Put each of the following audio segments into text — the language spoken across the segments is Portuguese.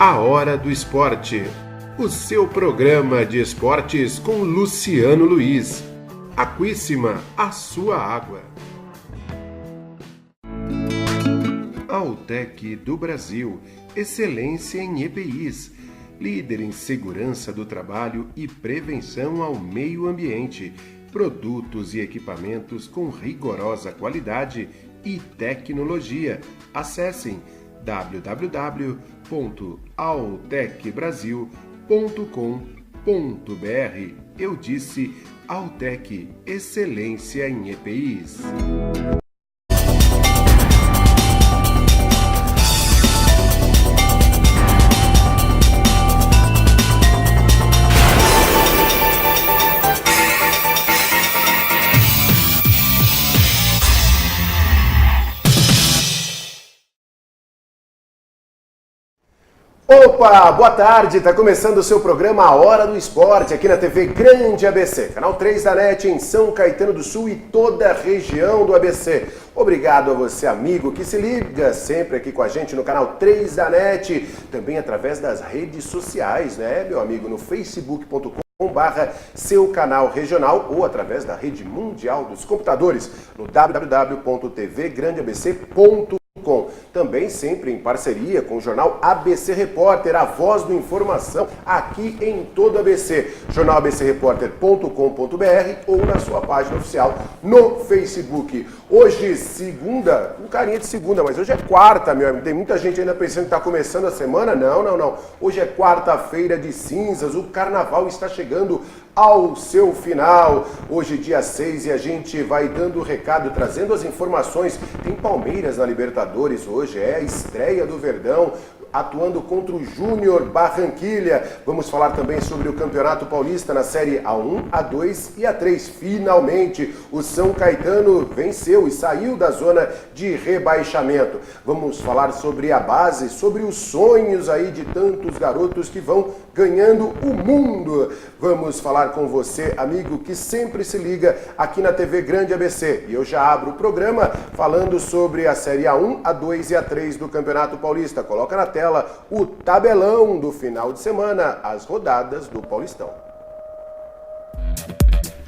A Hora do Esporte, o seu programa de esportes com Luciano Luiz. Aquíssima, a sua água. Autec do Brasil, excelência em EPIs, líder em segurança do trabalho e prevenção ao meio ambiente, produtos e equipamentos com rigorosa qualidade e tecnologia. Acessem www.autecbrasil.com.br. Eu disse Autec, excelência em EPIs. Opa, boa tarde, está começando o seu programa A Hora do Esporte, aqui na TV Grande ABC, canal 3 da NET em São Caetano do Sul e toda a região do ABC. Obrigado a você, amigo, que se liga sempre aqui com a gente no canal 3 da NET, também através das redes sociais, né, meu amigo, no facebook.com/seu canal regional ou através da rede mundial dos computadores, no www.tvgrandeabc.com. Também sempre em parceria com o jornal ABC Repórter, a voz do informação aqui em todo o ABC, jornalabcrepórter.com.br ou na sua página oficial no Facebook. Hoje, segunda, com carinha de segunda, mas hoje é quarta, meu amigo. Tem muita gente ainda pensando que está começando a semana. Não. Hoje é quarta-feira de cinzas, o carnaval está chegando ao seu final. Hoje, dia 6, e a gente vai dando o recado, trazendo as informações. Tem Palmeiras na Libertadores hoje, é a estreia do Verdão, atuando contra o Júnior Barranquilla. Vamos falar também sobre o Campeonato Paulista na Série A1, A2 e A3. Finalmente, o São Caetano venceu e saiu da zona de rebaixamento. Vamos falar sobre a base, sobre os sonhos aí de tantos garotos que vão ganhando o mundo. Vamos falar com você, amigo, que sempre se liga aqui na TV Grande ABC. E eu já abro o programa falando sobre a Série A1, A2 e A3 do Campeonato Paulista. Coloca na tela o tabelão do final de semana, as rodadas do Paulistão.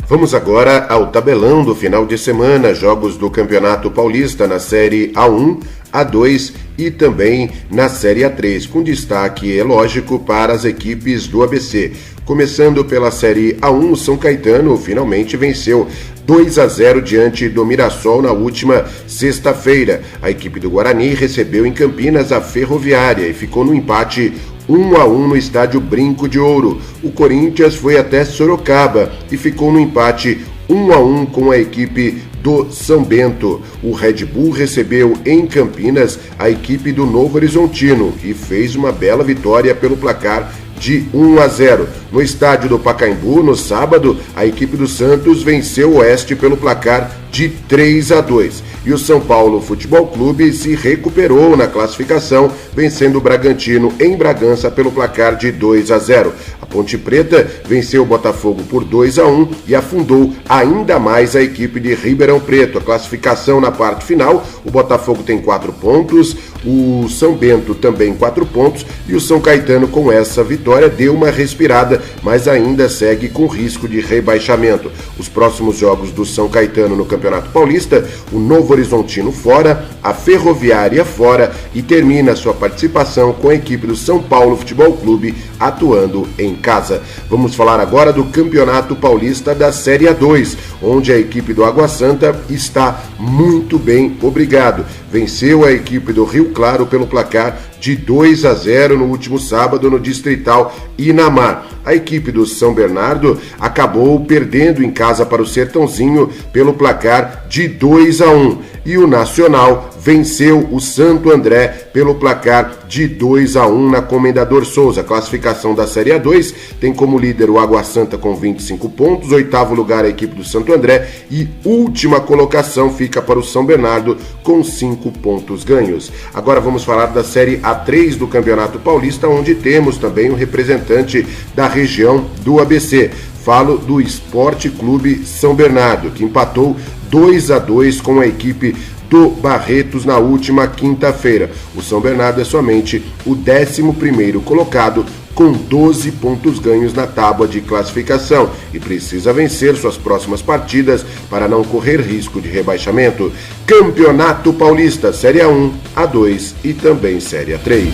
Vamos agora ao tabelão do final de semana, jogos do Campeonato Paulista na Série A1, A2 e também na Série A3, com destaque, é lógico, para as equipes do ABC. Começando pela Série A1, o São Caetano finalmente venceu 2-0 diante do Mirassol na última sexta-feira. A equipe do Guarani recebeu em Campinas a Ferroviária e ficou no empate 1-1 no estádio Brinco de Ouro. O Corinthians foi até Sorocaba e ficou no empate 1-1 com a equipe do São Bento. O Red Bull recebeu em Campinas a equipe do Novo Horizontino e fez uma bela vitória pelo placar de 1-0. No estádio do Pacaembu, no sábado, a equipe do Santos venceu o Oeste pelo placar de 3-2. E o São Paulo Futebol Clube se recuperou na classificação, vencendo o Bragantino em Bragança pelo placar de 2-0. A Ponte Preta venceu o Botafogo por 2-1 e afundou ainda mais a equipe de Ribeirão Preto. A classificação na parte final, o Botafogo tem 4 pontos, o São Bento também 4 pontos e o São Caetano, com essa vitória, deu uma respirada, mas ainda segue com risco de rebaixamento. Os próximos jogos do São Caetano no Campeonato Paulista, o Novo Horizontino fora, a Ferroviária fora e termina sua participação com a equipe do São Paulo Futebol Clube atuando em casa. Vamos falar agora do Campeonato Paulista da Série A2, onde a equipe do Água Santa está muito bem, obrigado. Venceu a equipe do Rio Claro pelo placar de 2-0 no último sábado no Distrital Inamar. A equipe do São Bernardo acabou perdendo em casa para o Sertãozinho pelo placar de 2-1. E o Nacional venceu o Santo André pelo placar de 2-1 na Comendador Souza. A classificação da Série A2 tem como líder o Água Santa com 25 pontos, oitavo lugar a equipe do Santo André e última colocação fica para o São Bernardo com 5 pontos ganhos. Agora vamos falar da Série A3 do Campeonato Paulista, onde temos também um representante da região do ABC. Falo do Esporte Clube São Bernardo, que empatou 2-2 com a equipe do do Barretos na última quinta-feira. O São Bernardo é somente o 11º colocado, com 12 pontos ganhos na tábua de classificação e precisa vencer suas próximas partidas para não correr risco de rebaixamento. Campeonato Paulista, Série A1, A2 e também Série A3.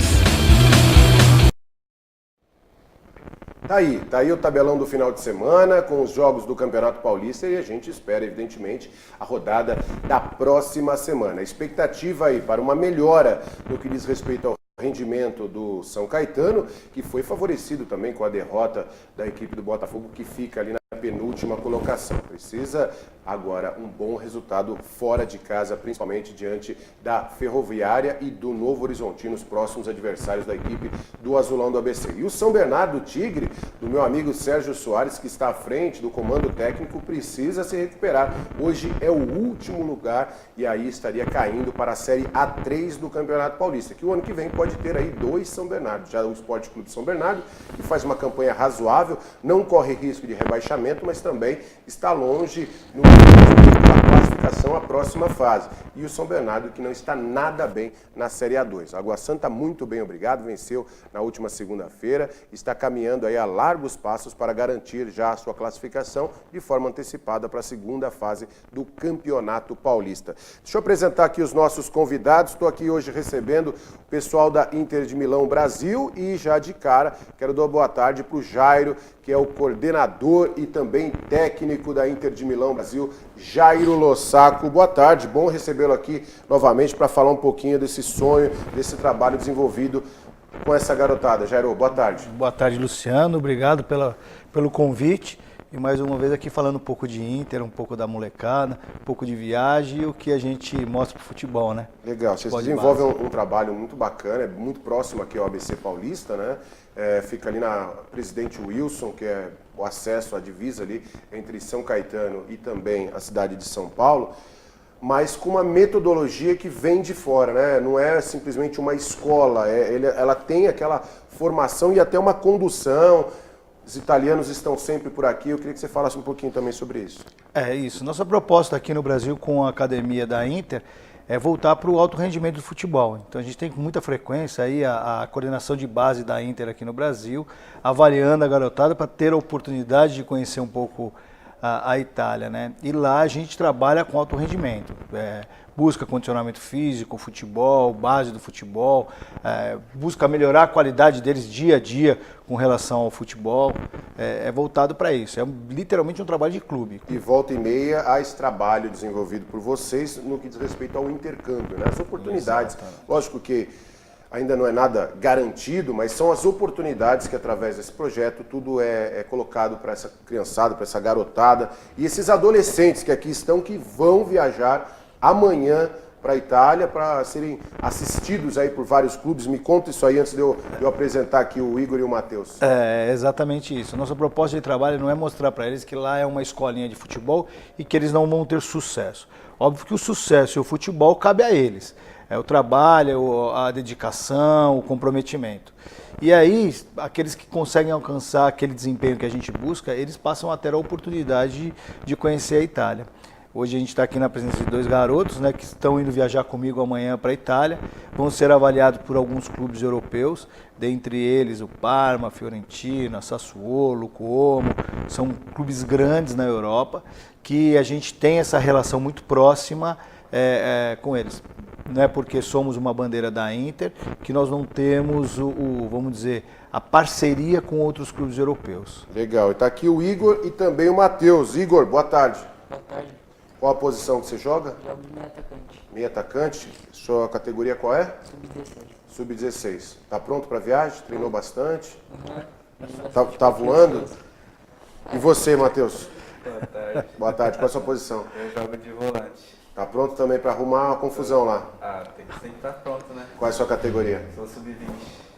Tá aí o tabelão do final de semana com os jogos do Campeonato Paulista e a gente espera, evidentemente, a rodada da próxima semana. A expectativa aí para uma melhora no que diz respeito ao rendimento do São Caetano, que foi favorecido também com a derrota da equipe do Botafogo, que fica ali na penúltima colocação. Precisa agora um bom resultado fora de casa, principalmente diante da Ferroviária e do Novo Horizontino, os próximos adversários da equipe do Azulão do ABC. E o São Bernardo Tigre, do meu amigo Sérgio Soares, que está à frente do comando técnico, precisa se recuperar. Hoje é o último lugar e aí estaria caindo para a Série A3 do Campeonato Paulista, que o ano que vem pode ter aí 2 São Bernardo. Já o Esporte Clube São Bernardo, que faz uma campanha razoável, não corre risco de rebaixamento, mas também está longe no da classificação à próxima fase. E o São Bernardo, que não está nada bem na Série A2. A Água Santa, muito bem, obrigado, venceu na última segunda-feira, está caminhando aí a largos passos para garantir já a sua classificação de forma antecipada para a segunda fase do Campeonato Paulista. Deixa eu apresentar aqui os nossos convidados. Estou aqui hoje recebendo o pessoal da Inter de Milão Brasil e já de cara quero dar boa tarde para o Jairo, que é o coordenador e também técnico da Inter de Milão Brasil, Jairo Lossaco. Boa tarde, bom recebê-lo aqui novamente para falar um pouquinho desse sonho, desse trabalho desenvolvido com essa garotada. Jairo, boa tarde. Boa tarde, Luciano, obrigado pelo convite. E mais uma vez aqui falando um pouco de Inter, um pouco da molecada, um pouco de viagem e o que a gente mostra pro futebol, né? Legal, vocês desenvolvem um trabalho muito bacana, é muito próximo aqui ao ABC Paulista, né? Fica ali na Presidente Wilson, que é o acesso à divisa ali entre São Caetano e também a cidade de São Paulo, mas com uma metodologia que vem de fora, né? Não é simplesmente uma escola, ela tem aquela formação e até uma condução. Os italianos estão sempre por aqui, eu queria que você falasse um pouquinho também sobre isso. É isso, nossa proposta aqui no Brasil com a academia da Inter é voltar para o alto rendimento do futebol. Então a gente tem com muita frequência aí a coordenação de base da Inter aqui no Brasil, avaliando a garotada para ter a oportunidade de conhecer um pouco a Itália, né? E lá a gente trabalha com alto rendimento, busca condicionamento físico, futebol, base do futebol, busca melhorar a qualidade deles dia a dia com relação ao futebol, é voltado para isso, é literalmente um trabalho de clube. E volta e meia há esse trabalho desenvolvido por vocês no que diz respeito ao intercâmbio, né? As oportunidades, lógico que ainda não é nada garantido, mas são as oportunidades que através desse projeto tudo é colocado para essa criançada, para essa garotada e esses adolescentes que aqui estão, que vão viajar amanhã para a Itália para serem assistidos aí por vários clubes. Me conta isso aí antes de eu apresentar aqui o Igor e o Matheus. É exatamente isso. Nossa proposta de trabalho não é mostrar para eles que lá é uma escolinha de futebol e que eles não vão ter sucesso. Óbvio que o sucesso e o futebol cabe a eles. É o trabalho, a dedicação, o comprometimento. E aí, aqueles que conseguem alcançar aquele desempenho que a gente busca, eles passam a ter a oportunidade de conhecer a Itália. Hoje a gente está aqui na presença de 2 garotos, né, que estão indo viajar comigo amanhã para a Itália. Vão ser avaliados por alguns clubes europeus, dentre eles o Parma, a Fiorentina, a Sassuolo, o Como. São clubes grandes na Europa que a gente tem essa relação muito próxima com eles. Não é porque somos uma bandeira da Inter que nós não temos, vamos dizer, a parceria com outros clubes europeus. Legal, está aqui o Igor e também o Matheus. Igor, boa tarde. Boa tarde. Qual a posição que você joga? Jogo de meio atacante. Meio atacante. Sua categoria qual é? Sub-16. Sub-16. Tá pronto para viagem? Treinou bastante? Uhum. Tá voando? E você, Matheus? Boa tarde. Boa tarde. Qual a sua posição? Eu jogo de volante. Tá pronto também para arrumar uma confusão lá? Tem que sempre estar pronto, né? Qual é a sua categoria? Sou sub-20.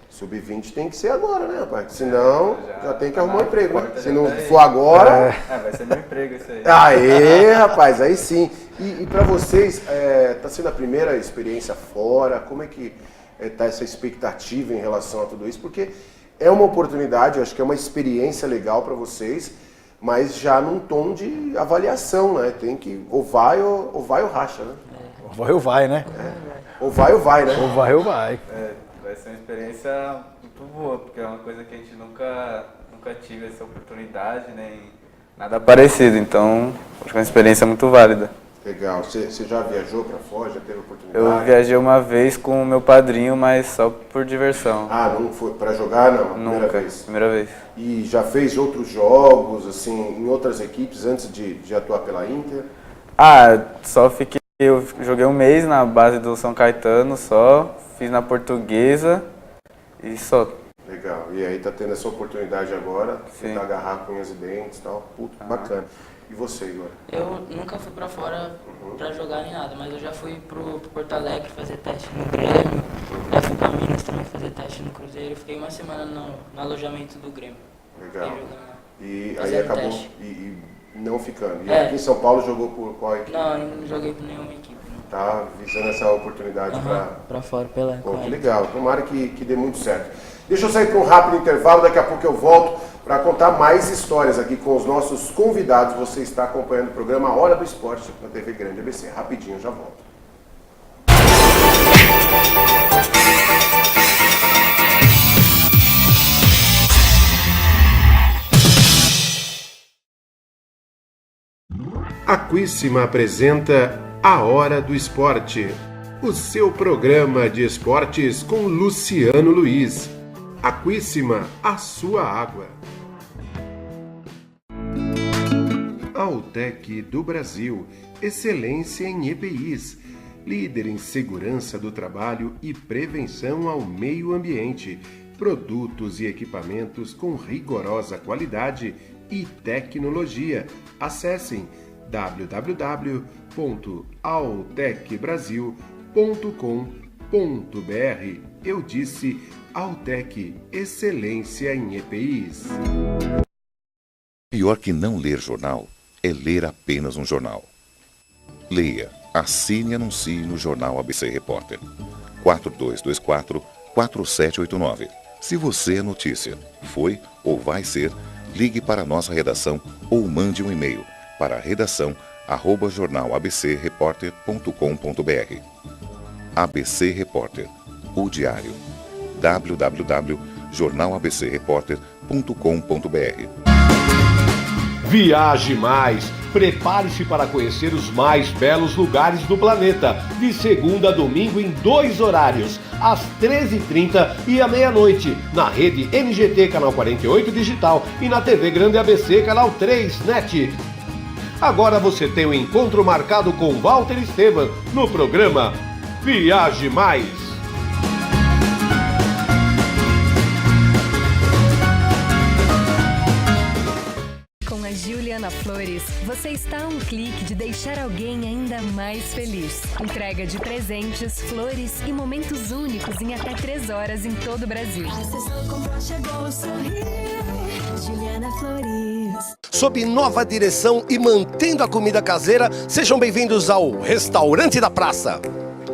Sub-20 tem que ser agora, né, rapaz? Senão já tem que arrumar um emprego, né? Se não daí. for agora... Vai ser meu emprego isso aí. Aê, rapaz, aí sim. E para vocês, tá sendo a primeira experiência fora? Como é que tá essa expectativa em relação a tudo isso? Porque é uma oportunidade, eu acho que é uma experiência legal para vocês, mas já num tom de avaliação, né? Tem que ou vai ou racha, né? Ou vai, né? Ou vai, né? Ou vai. Vai ser uma experiência muito boa, porque é uma coisa que a gente nunca tive essa oportunidade, nem nada parecido. Então, acho que é uma experiência muito válida. Legal. Você já viajou para fora, já teve oportunidade? Eu viajei uma vez com o meu padrinho, mas só por diversão. Ah, não foi para jogar, não? Nunca, primeira vez. E já fez outros jogos, assim, em outras equipes antes de atuar pela Inter? Eu joguei um mês na base do São Caetano só, fiz na Portuguesa e só. Legal. E aí tá tendo essa oportunidade agora, tentar agarrar com unhas e dentes e tal. Puta, bacana. E você, Igor? Eu nunca fui pra fora pra jogar nem nada, mas eu já fui pro Porto Alegre fazer teste no Grêmio, já fui pra Minas também fazer teste no Cruzeiro, fiquei uma semana no alojamento do Grêmio. Legal. E aí fazendo acabou teste. E não ficando. E aqui em São Paulo jogou por qual equipe? Não, eu não joguei por nenhuma equipe. Não. Tá visando essa oportunidade Pra fora, pela Pô, que legal. Tomara que dê muito certo. Deixa eu sair para um rápido intervalo, daqui a pouco eu volto para contar mais histórias aqui com os nossos convidados. Você está acompanhando o programa Hora do Esporte na TV Grande ABC. Rapidinho, já volto. Aquíssima apresenta A Hora do Esporte, o seu programa de esportes com Luciano Luiz. Aquíssima, a sua água. Autec do Brasil, excelência em EPIs, líder em segurança do trabalho e prevenção ao meio ambiente, produtos e equipamentos com rigorosa qualidade e tecnologia. Acessem www.autecbrasil.com.br. Eu disse Autec, excelência em EPIs. Pior que não ler jornal é ler apenas um jornal. Leia, assine e anuncie no Jornal ABC Repórter. 4224-4789. Se você é notícia, foi ou vai ser, ligue para a nossa redação ou mande um e-mail para redação@jornalabcreporter.com.br. ABC Repórter, o diário. www.jornalabcreporter.com.br. Viaje mais! Prepare-se para conhecer os mais belos lugares do planeta, de segunda a domingo em 2 horários, às 13h30 e à meia-noite, na rede NGT Canal 48 Digital e na TV Grande ABC Canal 3 NET. Agora você tem um encontro marcado com Walter Esteban no programa Viaje Mais. Com a Juliana Flores, você está a um clique de deixar alguém ainda mais feliz. Entrega de presentes, flores e momentos únicos em até 3 horas em todo o Brasil. A sessão comprou, chegou, sorriu. Juliana Flores. Sob nova direção e mantendo a comida caseira, sejam bem-vindos ao Restaurante da Praça.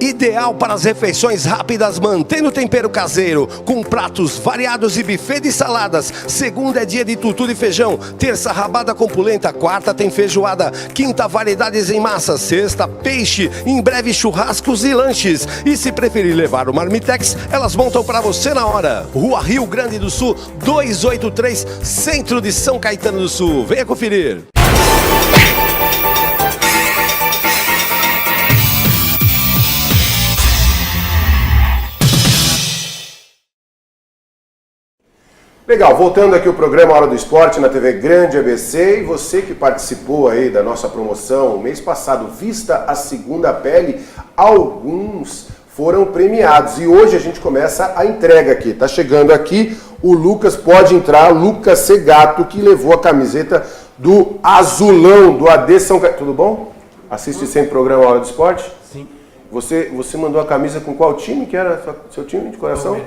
Ideal para as refeições rápidas, mantendo o tempero caseiro, com pratos variados e buffet de saladas. Segunda é dia de tutu de feijão, terça rabada com polenta, quarta tem feijoada, quinta variedades em massa, sexta peixe, em breve churrascos e lanches. E se preferir levar o marmitex, elas montam para você na hora. Rua Rio Grande do Sul, 283, centro de São Caetano do Sul. Venha conferir. Legal, voltando aqui o programa Hora do Esporte na TV Grande ABC, e você que participou aí da nossa promoção o mês passado, Vista a Segunda Pele, alguns foram premiados e hoje a gente começa a entrega aqui. Tá chegando aqui o Lucas, pode entrar, Lucas Segato, que levou a camiseta do Azulão, do AD São Caetano. Tudo bom? Assiste sempre o programa Hora do Esporte? Sim. Você mandou a camisa com qual time que era seu time de coração?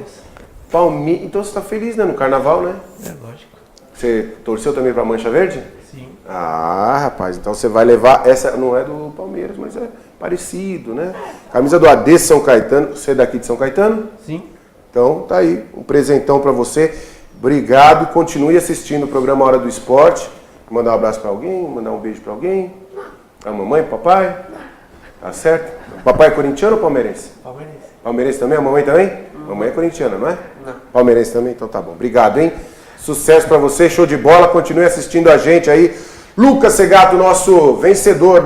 Palmeiras. Então você está feliz, né? No carnaval, né? É, lógico. Você torceu também para a Mancha Verde? Sim. Ah, rapaz, então você vai levar... Essa não é do Palmeiras, mas é parecido, né? Camisa do AD São Caetano. Você é daqui de São Caetano? Sim. Então tá aí, um presentão para você. Obrigado, continue assistindo o programa Hora do Esporte. Mandar um abraço para alguém, mandar um beijo para alguém. A mamãe, papai? Tá certo? Papai é corintiano ou palmeirense? Palmeirense. Palmeirense também? A mamãe também? Mamãe é corintiana, não é? Não. Palmeirense também? Então tá bom. Obrigado, hein? Sucesso pra você, show de bola. Continue assistindo a gente aí. Lucas Segato, nosso vencedor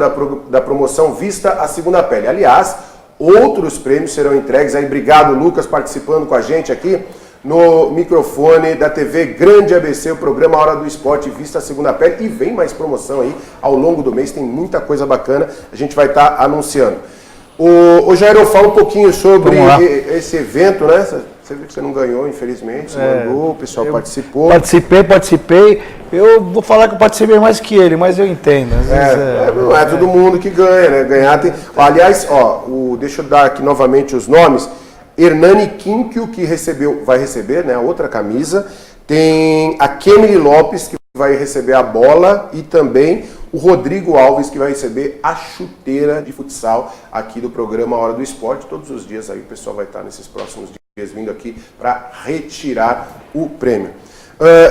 da promoção Vista a Segunda Pele. Aliás, outros prêmios serão entregues aí. Obrigado, Lucas, participando com a gente aqui no microfone da TV Grande ABC, o programa Hora do Esporte Vista a Segunda Pele. E vem mais promoção aí ao longo do mês, tem muita coisa bacana, a gente vai estar anunciando. O Jairo, fala um pouquinho sobre esse evento, né? Você viu que você não ganhou, infelizmente, você mandou, o pessoal participou. Participei. Eu vou falar que eu participei mais que ele, mas eu entendo. Não é todo mundo que ganha, né? Ganhar tem... Aliás, deixa eu dar aqui novamente os nomes. Hernani Quinkio, que vai receber, né, a outra camisa. Tem a Kemily Lopes, que vai receber a bola, e também o Rodrigo Alves, que vai receber a chuteira de futsal aqui do programa Hora do Esporte. Todos os dias aí o pessoal vai estar nesses próximos dias vindo aqui para retirar o prêmio.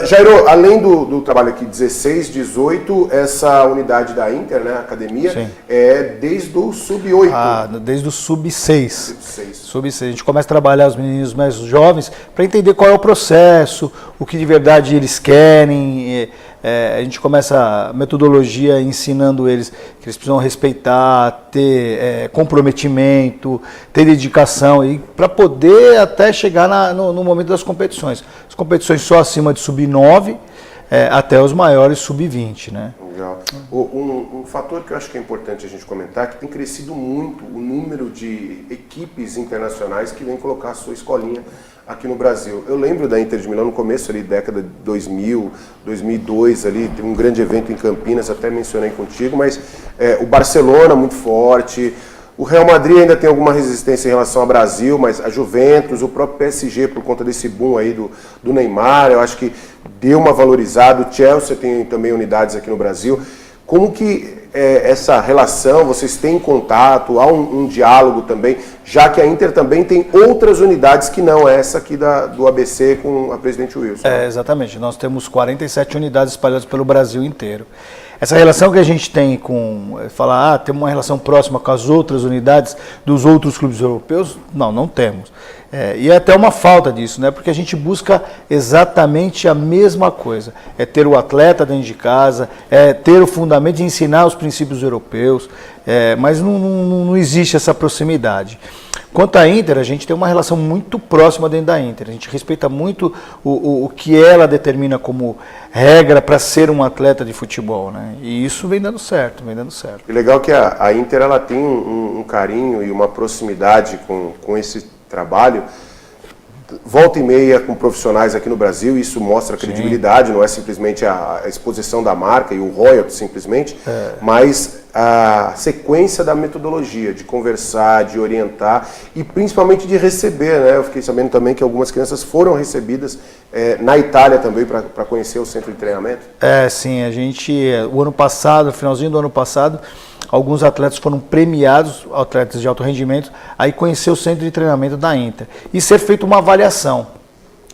Jairo, além do trabalho aqui 16, 18, essa unidade da Inter, né, academia, sim, é desde o sub-8. Desde o sub-6. Sub-6. A gente começa a trabalhar os meninos mais jovens para entender qual é o processo, o que de verdade eles querem. A gente começa a metodologia ensinando eles que eles precisam respeitar, ter comprometimento, ter dedicação, e para poder até chegar no momento das competições. As competições só acima de sub-9 até os maiores sub-20, né? Legal. Um fator que eu acho que é importante a gente comentar é que tem crescido muito o número de equipes internacionais que vêm colocar a sua escolinha aqui no Brasil. Eu lembro da Inter de Milão no começo ali, década de 2000, 2002 ali, teve um grande evento em Campinas, até mencionei contigo, mas o Barcelona muito forte, o Real Madrid ainda tem alguma resistência em relação ao Brasil, mas a Juventus, o próprio PSG, por conta desse boom aí do Neymar, eu acho que deu uma valorizada. O Chelsea tem também unidades aqui no Brasil. Como que essa relação, vocês têm contato, há um diálogo também, já que a Inter também tem outras unidades que não essa aqui do ABC com a Presidente Wilson. Exatamente, nós temos 47 unidades espalhadas pelo Brasil inteiro. Essa relação que a gente tem tem uma relação próxima com as outras unidades dos outros clubes europeus, não temos. E é até uma falta disso, né? Porque a gente busca exatamente a mesma coisa. É ter o atleta dentro de casa, é ter o fundamento de ensinar os princípios europeus, mas não existe essa proximidade. Quanto à Inter, a gente tem uma relação muito próxima dentro da Inter. A gente respeita muito o que ela determina como regra para ser um atleta de futebol, né? E isso vem dando certo, E legal que a Inter ela tem um carinho e uma proximidade com esse trabalho, volta e meia com profissionais aqui no Brasil, isso mostra a credibilidade, não é simplesmente a exposição da marca e o royalty simplesmente, mas a sequência da metodologia, de conversar, de orientar e principalmente de receber, né? Eu fiquei sabendo também que algumas crianças foram recebidas na Itália também para conhecer o centro de treinamento. Sim, a gente, o ano passado, finalzinho do ano passado, alguns atletas foram premiados, atletas de alto rendimento, aí conhecer o centro de treinamento da Inter e ser feita uma avaliação.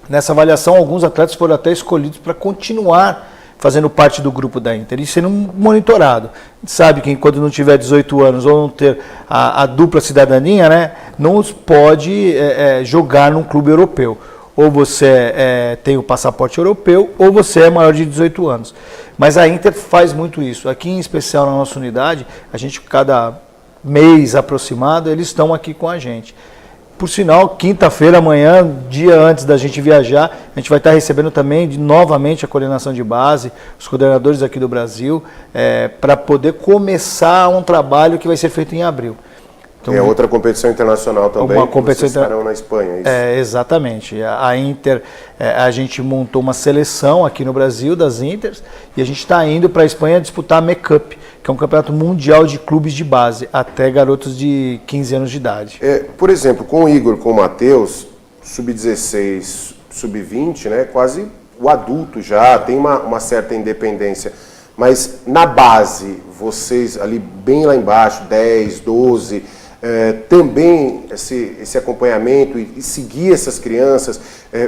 Nessa avaliação, alguns atletas foram até escolhidos para continuar fazendo parte do grupo da Inter e sendo monitorado. A gente sabe que enquanto não tiver 18 anos ou não ter a dupla cidadania, né, não pode jogar num clube europeu. Ou você tem o passaporte europeu, ou você é maior de 18 anos. Mas a Inter faz muito isso. Aqui, em especial na nossa unidade, a gente, cada mês aproximado, eles estão aqui com a gente. Por sinal, quinta-feira, amanhã, dia antes da gente viajar, a gente vai estar recebendo também novamente a coordenação de base, os coordenadores aqui do Brasil, para poder começar um trabalho que vai ser feito em abril. Então, outra competição internacional também, vocês estarão na Espanha, isso? Exatamente. A Inter, a gente montou uma seleção aqui no Brasil, das Inters, e a gente está indo para a Espanha disputar a MECUP, que é um campeonato mundial de clubes de base, até garotos de 15 anos de idade. Por exemplo, com o Igor, com o Matheus, sub-16, sub-20, né, quase o adulto já, tem uma certa independência. Mas na base, vocês ali bem lá embaixo, 10, 12... também esse acompanhamento e seguir essas crianças,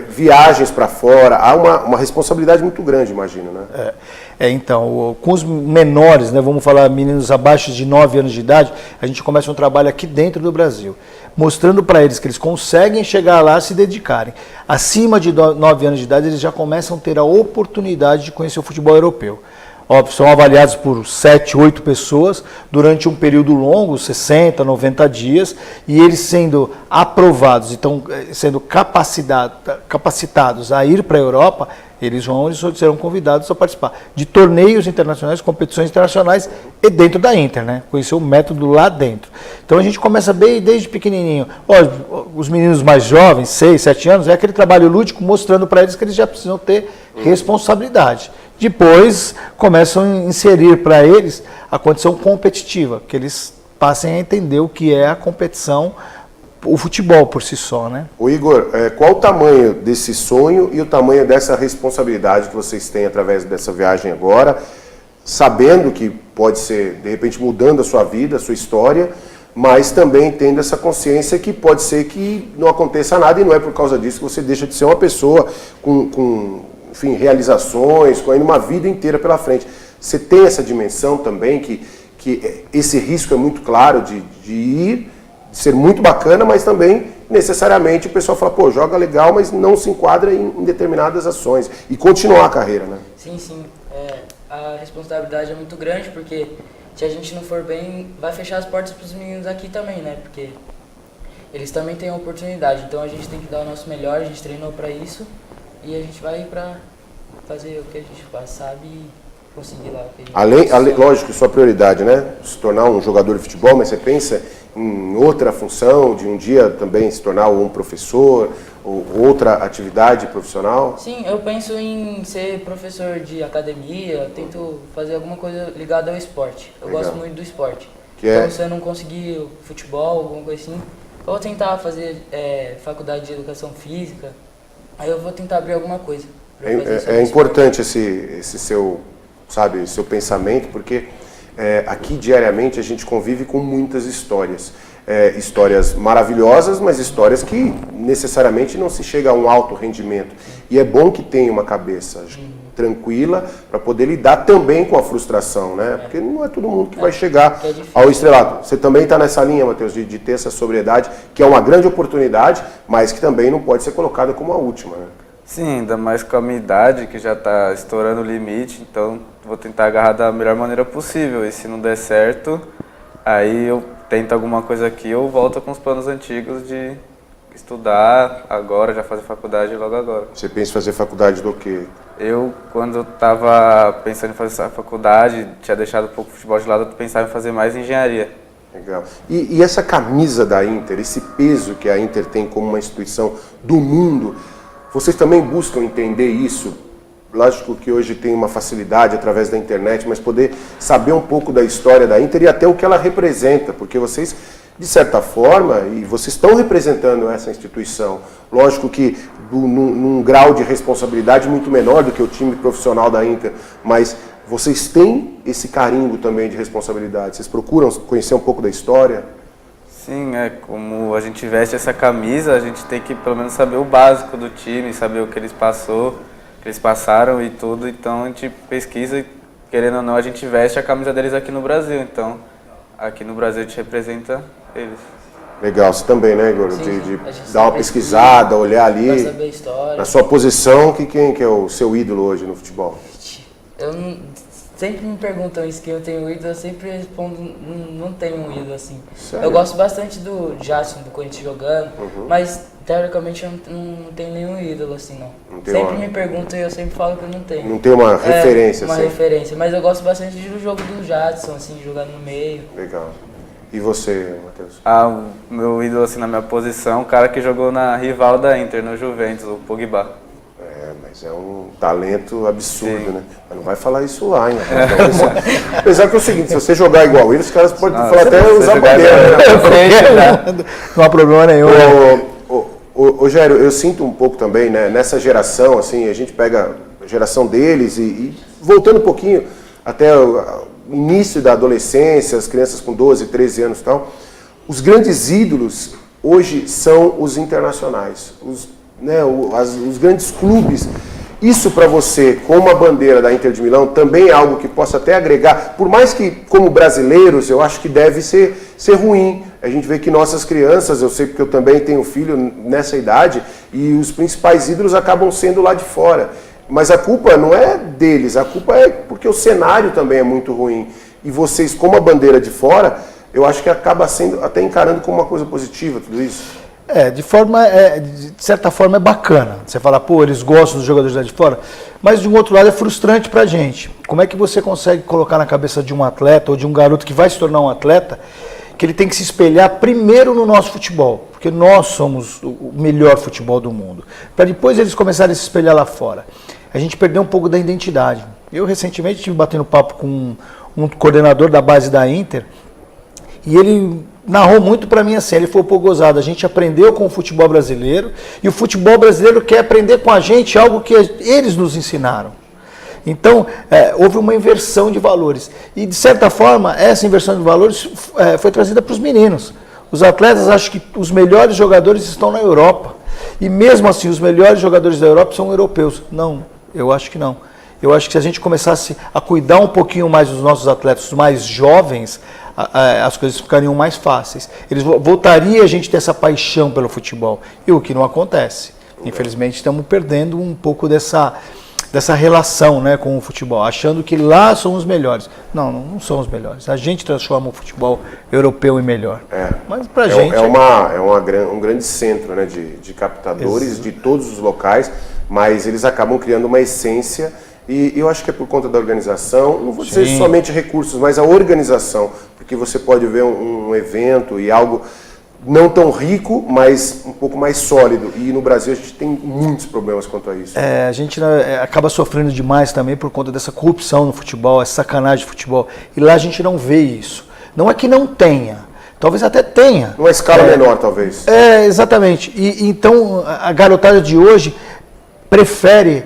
viagens para fora, há uma responsabilidade muito grande, imagino, né? Então, com os menores, né, vamos falar meninos abaixo de 9 anos de idade, a gente começa um trabalho aqui dentro do Brasil, mostrando para eles que eles conseguem chegar lá e se dedicarem. Acima de 9 anos de idade, eles já começam a ter a oportunidade de conhecer o futebol europeu. Óbvio, são avaliados por 7, 8 pessoas durante um período longo, 60, 90 dias, e eles sendo aprovados, então sendo capacitados a ir para a Europa, eles serão convidados a participar de torneios internacionais, competições internacionais e dentro da Inter, né? Conhecer o método lá dentro. Então a gente começa bem desde pequenininho. Os meninos mais jovens, 6, 7 anos, é aquele trabalho lúdico mostrando para eles que eles já precisam ter responsabilidade. Depois começam a inserir para eles a condição competitiva, que eles passem a entender o que é a competição, o futebol por si só, né? O Igor, qual o tamanho desse sonho e o tamanho dessa responsabilidade que vocês têm através dessa viagem agora, sabendo que pode ser, de repente, mudando a sua vida, a sua história, mas também tendo essa consciência que pode ser que não aconteça nada e não é por causa disso que você deixa de ser uma pessoa com enfim, realizações, com ainda uma vida inteira pela frente. Você tem essa dimensão também, que esse risco é muito claro de ir, de ser muito bacana, mas também, necessariamente, o pessoal fala, pô, joga legal, mas não se enquadra em determinadas ações. E continuar a carreira, né? Sim, sim. A responsabilidade é muito grande, porque se a gente não for bem, vai fechar as portas para os meninos aqui também, né? Porque eles também têm a oportunidade. Então a gente tem que dar o nosso melhor, a gente treinou para isso. E a gente vai para fazer o que a gente faz, sabe, e conseguir lá o que a gente lógico, sua prioridade, né? Se tornar um jogador de futebol, mas você pensa em outra função, de um dia também se tornar um professor, ou outra atividade profissional? Sim, eu penso em ser professor de academia, tento fazer alguma coisa ligada ao esporte. Eu gosto muito do esporte. Então, se eu não conseguir futebol, alguma coisa assim, eu vou tentar fazer faculdade de educação física. Aí eu vou tentar abrir alguma coisa. É importante esse seu pensamento, porque aqui diariamente a gente convive com muitas histórias. Histórias maravilhosas, mas histórias que necessariamente não se chega a um alto rendimento. E é bom que tenha uma cabeça tranquila para poder lidar também com a frustração, né? Porque não é todo mundo que vai chegar ao estrelato. Você também está nessa linha, Matheus, de ter essa sobriedade, que é uma grande oportunidade, mas que também não pode ser colocada como a última, né? Sim, ainda mais com a minha idade, que já está estourando o limite, então vou tentar agarrar da melhor maneira possível. E se não der certo, aí eu tento alguma coisa aqui, eu volto com os planos antigos de estudar agora, já fazer faculdade logo agora. Você pensa em fazer faculdade do quê? Eu, quando estava pensando em fazer essa faculdade, tinha deixado um pouco o futebol de lado, eu pensava em fazer mais engenharia. Legal. E essa camisa da Inter, esse peso que a Inter tem como uma instituição do mundo, vocês também buscam entender isso? Lógico que hoje tem uma facilidade através da internet, mas poder saber um pouco da história da Inter e até o que ela representa, porque vocês, de certa forma, e vocês estão representando essa instituição, lógico que num grau de responsabilidade muito menor do que o time profissional da Inter, mas vocês têm esse carimbo também de responsabilidade, vocês procuram conhecer um pouco da história? Sim, como a gente veste essa camisa, a gente tem que pelo menos saber o básico do time, saber o que eles passaram e tudo, então a gente pesquisa e, querendo ou não, a gente veste a camisa deles aqui no Brasil, então aqui no Brasil a gente representa eles. Legal, você também, né, Igor? Sim, de dar uma pesquisada, olhar ali, pra saber a história. Na sua posição, quem que é o seu ídolo hoje no futebol? Sempre me perguntam isso, que eu tenho ídolo, eu sempre respondo, não tenho um ídolo assim. Sério? Eu gosto bastante do Jadson, do Corinthians jogando, mas teoricamente eu não tenho nenhum ídolo assim, não. Sempre me perguntam e eu sempre falo que eu não tenho. Não tem uma referência, uma assim? referência, mas eu gosto bastante do jogo do Jadson, assim, jogando no meio. Legal. E você, Matheus? O meu ídolo assim na minha posição, o cara que jogou na rival da Inter, no Juventus, o Pogba. Mas é um talento absurdo, Sim. né? Mas não vai falar isso lá, hein? Apesar que é o seguinte, se você jogar igual ele, os caras podem falar até usar bandeira. Né? Não há problema nenhum. Rogério, eu sinto um pouco também, né? Nessa geração, assim, a gente pega a geração deles e voltando um pouquinho até o início da adolescência, as crianças com 12, 13 anos e tal, os grandes ídolos hoje são os internacionais, os grandes clubes. Isso para você, com uma bandeira da Inter de Milão, também é algo que possa até agregar, por mais que como brasileiros eu acho que deve ser ruim. A gente vê que nossas crianças, eu sei porque eu também tenho filho nessa idade, e os principais ídolos acabam sendo lá de fora. Mas a culpa não é deles, a culpa é porque o cenário também é muito ruim. E vocês, como a bandeira de fora, eu acho que acaba sendo, até encarando como uma coisa positiva tudo isso. De certa forma é bacana. Você fala, pô, eles gostam dos jogadores lá de fora, mas de um outro lado é frustrante pra gente. Como é que você consegue colocar na cabeça de um atleta ou de um garoto que vai se tornar um atleta que ele tem que se espelhar primeiro no nosso futebol, porque nós somos o melhor futebol do mundo, para depois eles começarem a se espelhar lá fora. A gente perdeu um pouco da identidade. Eu recentemente estive batendo papo com um coordenador da base da Inter e ele narrou muito para mim assim, ele falou, pô, gozado, a gente aprendeu com o futebol brasileiro e o futebol brasileiro quer aprender com a gente algo que eles nos ensinaram. Então, houve uma inversão de valores. E, de certa forma, essa inversão de valores foi trazida para os meninos. Os atletas acham que os melhores jogadores estão na Europa. E, mesmo assim, os melhores jogadores da Europa são europeus. Não, eu acho que não. Eu acho que se a gente começasse a cuidar um pouquinho mais dos nossos atletas mais jovens, as coisas ficariam mais fáceis. Eles voltaria a gente ter essa paixão pelo futebol. E o que não acontece. Infelizmente, estamos perdendo um pouco dessa relação, né, com o futebol, achando que lá são os melhores. Não são os melhores. A gente transforma o futebol europeu em melhor. Mas pra gente... um grande centro, né, de captadores de todos os locais, mas eles acabam criando uma essência e eu acho que é por conta da organização, não vou dizer somente recursos, mas a organização, porque você pode ver um evento e algo não tão rico, mas um pouco mais sólido. E no Brasil a gente tem muitos problemas quanto a isso. A gente acaba sofrendo demais também por conta dessa corrupção no futebol, essa sacanagem de futebol. E lá a gente não vê isso. Não é que não tenha, talvez até tenha. Numa escala menor, talvez. Exatamente. E então a garotada de hoje prefere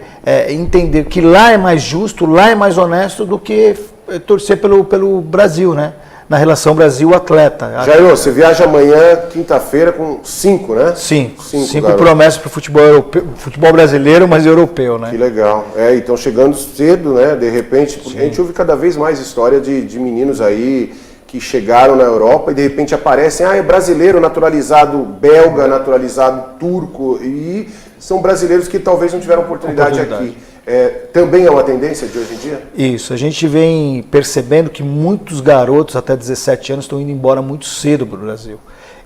entender que lá é mais justo, lá é mais honesto do que torcer pelo Brasil, né? Na relação Brasil-atleta. Jair, você viaja amanhã, quinta-feira, com 5, né? Cinco promessas para o futebol brasileiro, mas europeu, né? Que legal. E estão chegando cedo, né? De repente, porque a gente ouve cada vez mais história de meninos aí que chegaram na Europa e de repente aparecem, é brasileiro naturalizado belga, naturalizado turco, e são brasileiros que talvez não tiveram oportunidade aqui. Também é uma tendência de hoje em dia? Isso, a gente vem percebendo que muitos garotos até 17 anos estão indo embora muito cedo para o Brasil.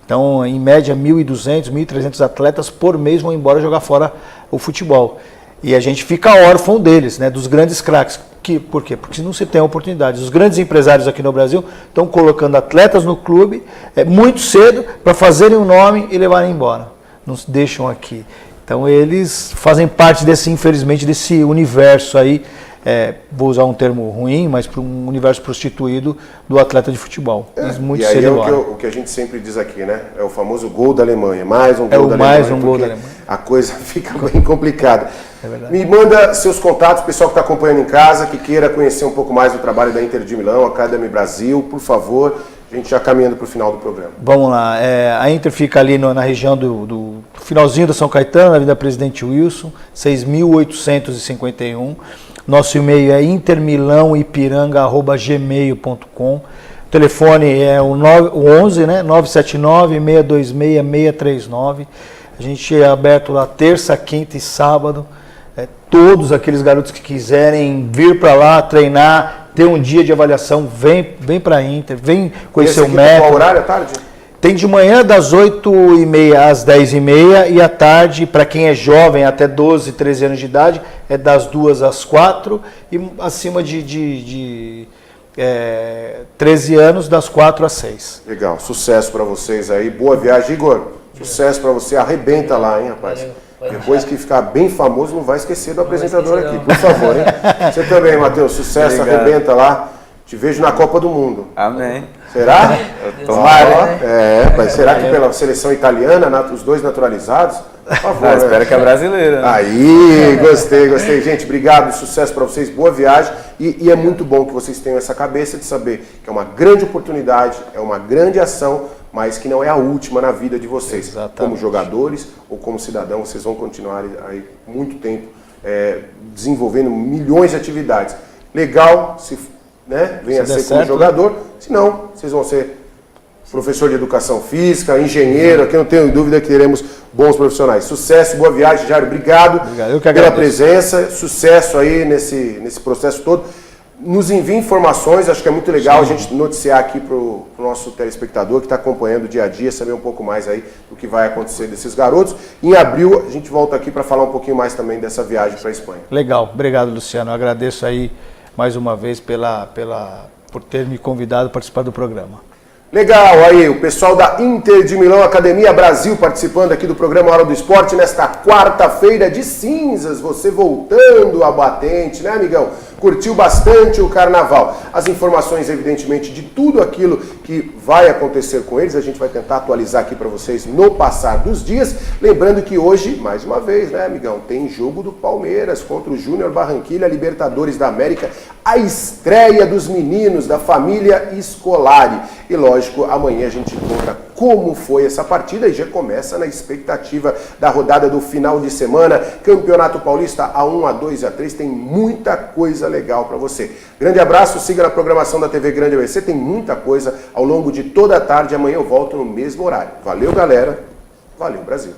Então, em média, 1.200, 1.300 atletas por mês vão embora jogar fora o futebol. E a gente fica órfão deles, né, dos grandes craques. Por quê? Porque não se tem oportunidade. Os grandes empresários aqui no Brasil estão colocando atletas no clube muito cedo para fazerem um nome e levarem embora. Não se deixam aqui. Então eles fazem parte infelizmente, desse universo aí, vou usar um termo ruim, mas para um universo prostituído do atleta de futebol. Muito cedo embora. O que a gente sempre diz aqui, né? É o famoso gol da Alemanha, mais um gol da Alemanha. Mais um gol da Alemanha. A coisa fica bem complicada. É verdade. Me manda seus contatos, pessoal que está acompanhando em casa, que queira conhecer um pouco mais do trabalho da Inter de Milão, Academy Brasil, por favor. A gente já caminhando para o final do programa. Vamos lá. A Inter fica ali na região do finalzinho da São Caetano, na Avenida Presidente Wilson, 6.851. Nosso e-mail é intermilãoipiranga@gmail.com. O telefone é o 11, né? 979-626-639. A gente é aberto lá terça, quinta e sábado. Todos aqueles garotos que quiserem vir para lá, treinar, ter um dia de avaliação, vem para a Inter, vem conhecer o método. Qual horário à tarde? Tem de manhã das 8h30 às 10h30 e à tarde, para quem é jovem, até 12, 13 anos de idade, é das 2 às 4 e acima de 13 anos, das 4 às 6. Legal, sucesso para vocês aí, boa viagem. Igor, sucesso para você, arrebenta lá, hein, rapaz? Valeu. Depois que ficar bem famoso, não vai esquecer do apresentador aqui, por favor, hein? Você também, Matheus, sucesso, obrigado. Arrebenta lá. Te vejo na Copa do Mundo. Amém. Será? Tomara. Mas será que pela seleção italiana, os dois naturalizados? Por favor. Espero que é brasileira. Né? Aí, gostei. Gente, obrigado, sucesso para vocês, boa viagem. E é muito bom que vocês tenham essa cabeça de saber que é uma grande oportunidade, é uma grande ação mas que não é a última na vida de vocês. Exatamente. Como jogadores ou como cidadão, vocês vão continuar aí muito tempo desenvolvendo milhões de atividades. Legal, se venha a ser como jogador, senão vocês vão ser professor de educação física, engenheiro, aqui não tenho dúvida que teremos bons profissionais. Sucesso, boa viagem, Jairo, obrigado pela presença, sucesso aí nesse processo todo. Nos envie informações, acho que é muito legal a gente noticiar aqui para o nosso telespectador que está acompanhando o dia a dia, saber um pouco mais aí do que vai acontecer desses garotos. Em abril a gente volta aqui para falar um pouquinho mais também dessa viagem para a Espanha. Legal, obrigado, Luciano. Eu agradeço aí mais uma vez por ter me convidado a participar do programa. Legal, aí o pessoal da Inter de Milão Academia Brasil participando aqui do programa Hora do Esporte nesta quarta-feira de cinzas, você voltando a batente, né, amigão? Curtiu bastante o carnaval. As informações, evidentemente, de tudo aquilo que vai acontecer com eles, a gente vai tentar atualizar aqui para vocês no passar dos dias. Lembrando que hoje, mais uma vez, né, amigão, tem jogo do Palmeiras contra o Júnior Barranquilla, Libertadores da América, a estreia dos meninos da família Scolari. E lógico, amanhã a gente encontra como foi essa partida e já começa na expectativa da rodada do final de semana. Campeonato Paulista A1, A2 e A3, tem muita coisa legal para você. Grande abraço, siga na programação da TV Grande ABC, tem muita coisa ao longo de toda a tarde. Amanhã eu volto no mesmo horário. Valeu, galera. Valeu, Brasil.